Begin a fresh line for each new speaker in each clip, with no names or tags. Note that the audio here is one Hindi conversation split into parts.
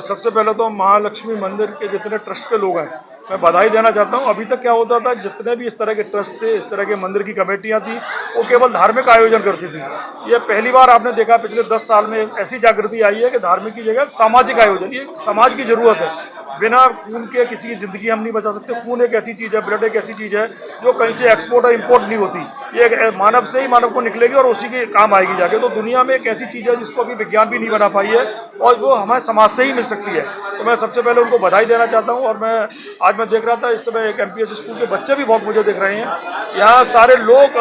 सबसे पहले तो महालक्ष्मी मंदिर के जितने ट्रस्ट के लोग हैं मैं बधाई देना चाहता हूँ। अभी तक क्या होता था, जितने भी इस तरह के ट्रस्ट थे, इस तरह के मंदिर की कमेटियाँ थी, वो केवल धार्मिक आयोजन करती थी। ये पहली बार आपने देखा पिछले 10 साल में ऐसी जागृति आई है कि धार्मिक की जगह सामाजिक आयोजन, ये समाज की जरूरत है। बिना खून के किसी की जिंदगी हम नहीं बचा सकते। खून एक ऐसी चीज़ है, ब्लड एक ऐसी चीज़ है जो कहीं से एक्सपोर्ट और इम्पोर्ट नहीं होती। ये मानव से ही मानव को निकलेगी और उसी के काम आएगी जाके। तो दुनिया में एक ऐसी चीज़ है जिसको अभी विज्ञान भी नहीं बना पाई है और वो हमारे समाज से ही मिल सकती है। तो मैं सबसे पहले उनको बधाई देना चाहता हूँ। और आज मैं देख रहा था, इस समय एक MPS स्कूल के बच्चे भी बहुत मुझे दिख रहे हैं। यहाँ सारे लोग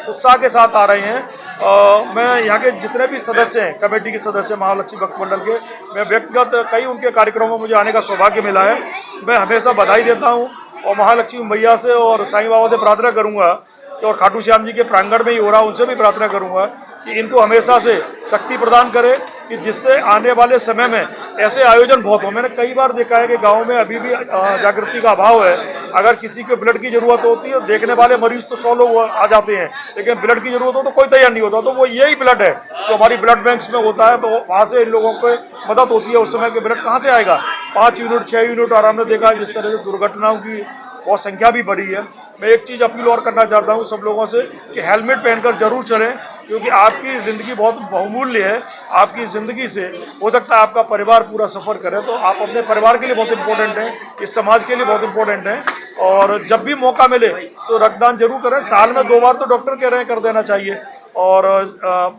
उत्साह के साथ आ रहे हैं। मैं यहाँ के जितने भी सदस्य हैं, कमेटी के सदस्य महालक्ष्मी भक्त मंडल के, मैं व्यक्तिगत कई उनके कार्यक्रमों में मुझे आने का सौभाग्य मिला है। मैं हमेशा बधाई देता हूँ और महालक्ष्मी मैया से और साईं बाबा से प्रार्थना करूँगा और खाटू श्याम जी के प्रांगण में ही हो रहा, उनसे भी प्रार्थना करूंगा कि इनको हमेशा से शक्ति प्रदान करे कि जिससे आने वाले समय में ऐसे आयोजन बहुत हो। मैंने कई बार देखा है कि गांव में अभी भी जागृति का अभाव है। अगर किसी को ब्लड की जरूरत होती है, देखने वाले मरीज तो 100 लोग आ जाते हैं, लेकिन ब्लड की जरूरत हो तो कोई तैयार नहीं होता। तो वो यही ब्लड है जो हमारी ब्लड बैंक्स में होता है, वहाँ से इन लोगों को मदद होती है। उस समय के ब्लड कहाँ से आएगा? 5 यूनिट 6 यूनिट। और हमने देखा है जिस तरह से दुर्घटनाओं की बहुत संख्या भी बढ़ी है। मैं एक चीज़ अपील और करना चाहता हूँ सब लोगों से कि हेलमेट पहनकर जरूर चलें, क्योंकि आपकी ज़िंदगी बहुत बहुमूल्य है। आपकी ज़िंदगी से हो सकता है आपका परिवार पूरा सफ़र करे, तो आप अपने परिवार के लिए बहुत इंपॉर्टेंट हैं, इस समाज के लिए बहुत इंपॉर्टेंट हैं। और जब भी मौका मिले तो रक्तदान जरूर करें। साल में 2 बार तो डॉक्टर कह रहे हैं कर देना चाहिए। और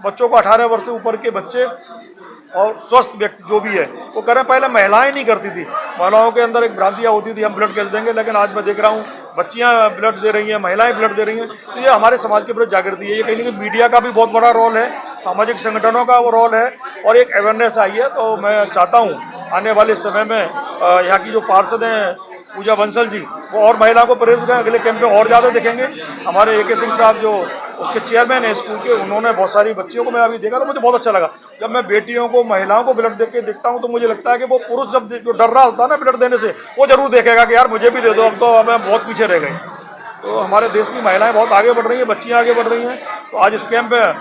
बच्चों को 18 वर्ष से ऊपर के बच्चे और स्वस्थ व्यक्ति जो भी है वो करें। पहले महिलाएं नहीं करती थी, महिलाओं के अंदर एक भ्रांतियाँ होती थी हम ब्लड कैसे देंगे, लेकिन आज मैं देख रहा हूँ बच्चियां ब्लड दे रही हैं, महिलाएं ब्लड दे रही हैं। तो ये हमारे समाज के प्रति जागृति है। ये कहीं ना कहीं मीडिया का भी बहुत बड़ा रोल है, सामाजिक संगठनों का वो रोल है और एक अवेयरनेस आई है। तो मैं चाहता हूँ आने वाले समय में यहाँ की जो पार्षद हैं पूजा बंसल जी, वो और महिलाओं को प्रेरित करें। अगले कैंप में और ज़्यादा दिखेंगे। हमारे AK सिंह साहब जो उसके चेयरमैन है स्कूल के, उन्होंने बहुत सारी बच्चियों को मैं अभी देखा तो मुझे बहुत अच्छा लगा। जब मैं बेटियों को, महिलाओं को ब्लड देके देखता हूँ तो मुझे लगता है कि वो पुरुष जब जो डर रहा होता है ना ब्लड देने से, वो जरूर देखेगा कि यार मुझे भी दे दो, अब तो मैं बहुत पीछे रह गई। तो हमारे देश की महिलाएं बहुत आगे बढ़ रही हैं, बच्चियाँ आगे बढ़ रही हैं। तो आज इस कैंप में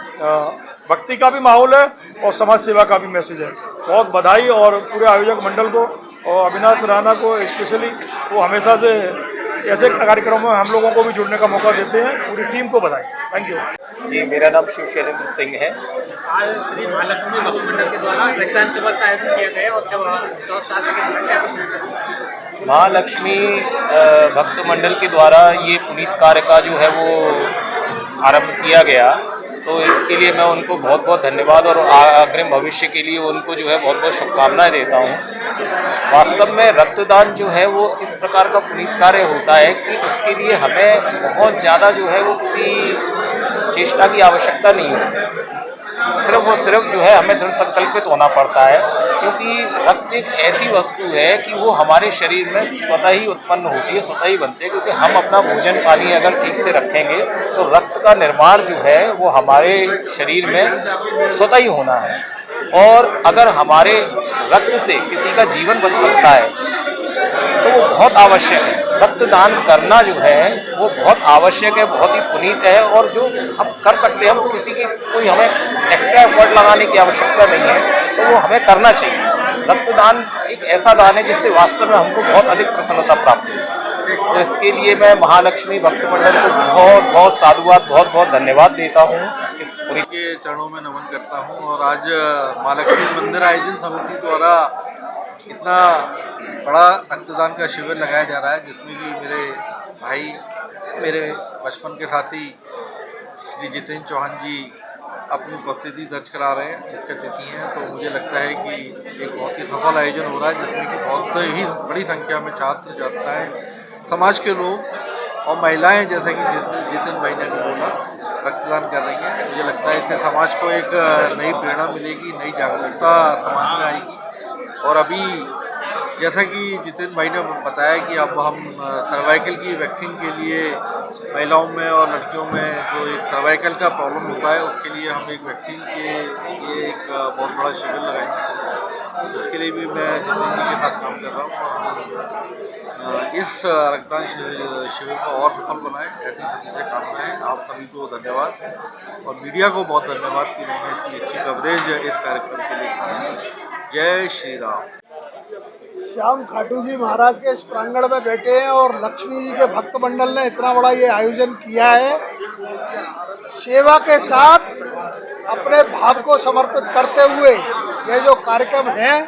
भक्ति का भी माहौल है और समाज सेवा का भी मैसेज है। बहुत बधाई और पूरे आयोजक मंडल को और अविनाश राणा को स्पेशली, वो हमेशा से ऐसे कार्यक्रमों में हम लोगों को भी जुड़ने का मौका देते हैं। पूरी टीम को बधाई। थैंक यू
जी। मेरा नाम शिव शैलेंद्र सिंह है।
आज श्री महालक्ष्मी भक्त मंडल के द्वारा रक्तदान शिविर का आयोजन किया गया और
महालक्ष्मी भक्त मंडल के द्वारा ये पुनीत कार्य का जो है वो आरंभ किया गया, तो इसके लिए मैं उनको बहुत बहुत धन्यवाद और अग्रिम भविष्य के लिए उनको जो है बहुत बहुत शुभकामनाएं देता हूँ। वास्तव में रक्तदान जो है वो इस प्रकार का पुनीत कार्य होता है कि उसके लिए हमें बहुत ज़्यादा जो है वो किसी चेष्टा की आवश्यकता नहीं होती। सिर्फ और सिर्फ जो है हमें दृढ़ संकल्पित होना पड़ता है, क्योंकि रक्त एक ऐसी वस्तु है कि वो हमारे शरीर में स्वतः ही उत्पन्न होती है, स्वतः ही बनती है। क्योंकि हम अपना भोजन पानी अगर ठीक से रखेंगे तो रक्त का निर्माण जो है वो हमारे शरीर में स्वतः ही होना है। और अगर हमारे रक्त से किसी का जीवन बच सकता है तो वो बहुत आवश्यक है। रक्तदान करना जो है वो बहुत आवश्यक है, बहुत ही पुनीत है और जो हम कर सकते हैं। हम किसी की कोई हमें एक्स्ट्रा एफर्ट लगाने की आवश्यकता नहीं है, तो वो हमें करना चाहिए। रक्तदान एक ऐसा दान है जिससे वास्तव में हमको बहुत अधिक प्रसन्नता प्राप्त होती है। तो इसके लिए मैं महालक्ष्मी भक्त मंडल को बहुत बहुत साधुवाद, बहुत बहुत धन्यवाद देता हूँ। इस पूरी
के चरणों में नमन करता हूँ। और आज महालक्ष्मी मंदिर आयोजन समिति द्वारा इतना बड़ा रक्तदान का शिविर लगाया जा रहा है, जिसमें कि मेरे भाई, मेरे बचपन के साथी श्री जितेंद्र चौहान जी अपनी उपस्थिति दर्ज करा रहे हैं, मुख्य अतिथि हैं। तो मुझे लगता है कि एक बहुत ही सफल आयोजन हो रहा है, जिसमें कि बहुत ही बड़ी संख्या में छात्र छात्राएं, समाज के लोग और महिलाएं, जैसे कि जितेंद्र भाई ने भी बोला, रक्तदान कर रही हैं। मुझे लगता है इससे समाज को एक नई प्रेरणा मिलेगी, नई जागरूकता समाज में आएगी। और अभी जैसा कि जितेंद्र भाई ने बताया कि अब हम सर्वाइकल की वैक्सीन के लिए महिलाओं में और लड़कियों में जो एक सर्वाइकल का प्रॉब्लम होता है, उसके लिए हम एक वैक्सीन के लिए एक बहुत बड़ा शिविर लगाएंगे। इसके लिए भी मैं जितेंद्र जी के साथ काम कर रहा हूँ और इस रक्तदान शिविर को और सफल बनाएं, ऐसी सभी से कामनाएं। आप सभी को धन्यवाद और मीडिया को बहुत धन्यवाद कि उन्होंने इतनी अच्छी कवरेज इस कार्यक्रम के लिए की। जय श्री राम।
श्याम खाटू जी महाराज के इस प्रांगण में बैठे हैं और लक्ष्मी जी के भक्त मंडल ने इतना बड़ा ये आयोजन किया है। सेवा के साथ अपने भाव को समर्पित करते हुए ये जो कार्यक्रम है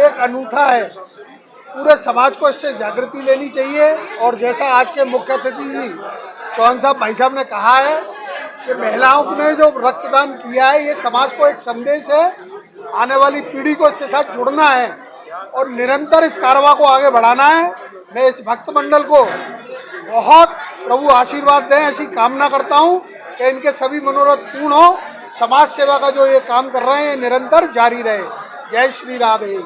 एक अनूठा है। पूरे समाज को इससे जागृति लेनी चाहिए। और जैसा आज के मुख्य अतिथि जी चौहान साहब भाई साहब ने कहा है कि महिलाओं ने जो रक्तदान किया है ये समाज को एक संदेश है, आने वाली पीढ़ी को इसके साथ जुड़ना है और निरंतर इस कारवां को आगे बढ़ाना है। मैं इस भक्त मंडल को बहुत प्रभु आशीर्वाद दें ऐसी कामना करता हूँ कि इनके सभी मनोरथ पूर्ण हो। समाज सेवा का जो ये काम कर रहे हैं निरंतर जारी रहे। जय श्री राधे।